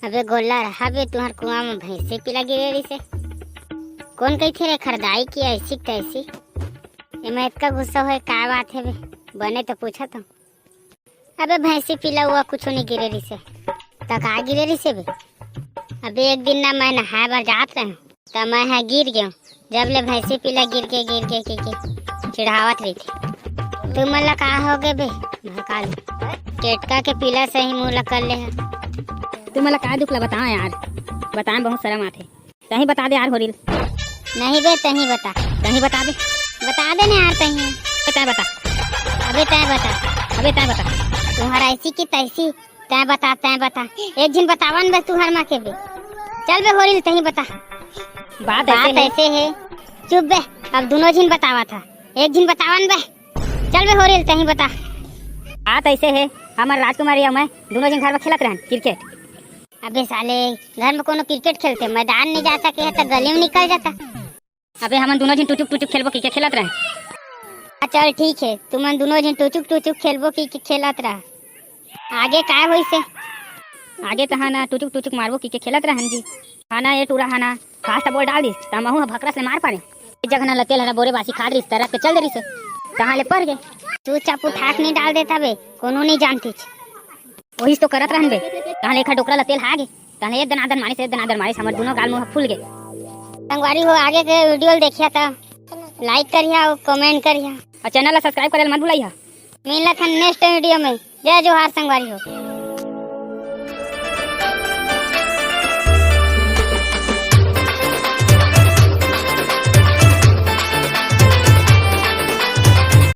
अबे गोल्ला रहा बे तुहर कुआं में भैंसे पिला गिरे से कौन कही थे रे खरदाई की ऐसी तैसी एमे इतना गुस्सा है का बात है बे बने तो पूछा तो अबे भैंसे पिला हुआ कुछ नहीं गिरे रही से तक आ गिरे रही से बे अबे एक दिन ना मैं नहाए बार जात रहा तो मैं है गिर गया जब ले भैंसे पिला गिर के चिढ़ावत रही थी तुम मला कहा हो गए बे भकाल केटका के पिला से ही मुँह कर ले है तू मला का दुख ला बता यार बताए बहुत शर्म आते तही बता दे यार हो नहीं बे तही बता बता दे ना यार तही तय बता अबे तय बता तुम्हारा ऐसी की तैसी तय बता एक दिन बतावन बस तुम्हार माँ के बे चल बे होरिल तही बता बात ऐसे है चुप बे अब दोनों दिन बतावा था एक दिन बतावन बे चल बे होरिल तही बता बात ऐसे है हमार राजकुमारी और मैं दोनों जन घर में खेलत रहन क्रिकेट। अबे साले घर में कोनो क्रिकेट खेलते मैदान नहीं जा सके है तो गली में निकल जाता। अबे हम दोनों जन टुचुक खेलबो क्रिकेट खेलत रहे। चल ठीक है तुम दोनों जन टुचुक खेलबो की खेलत रहा आगे का होई से आगे कहा ना टुचुक मारबो क्रिकेट खेलत रहन जी खाना ये टूरा खाना फास्ट बॉल डाल दिस तमहू भकरा से मार पारे इस जगह ना लतेल हरा बोरे बासी खा रही तरह के चल दे रही से कहाँ ले पड़ गए तू चापू ठाक नहीं डाल देता बे कोनो नहीं जानती वही तो करत रहन बे कहाँ लेखा डोकरा लतेल हागे कहाँ एक दनादन मारी से हमारे दोनों गाल मुंह फूल गए। संगवारी हो आगे के वीडियो देखिया था लाइक करिया और कमेंट करिया और चैनल सब्सक्राइब करे मत भूलिया। मिलत है नेक्स्ट वीडियो में। जय जोहार संगवारी हो।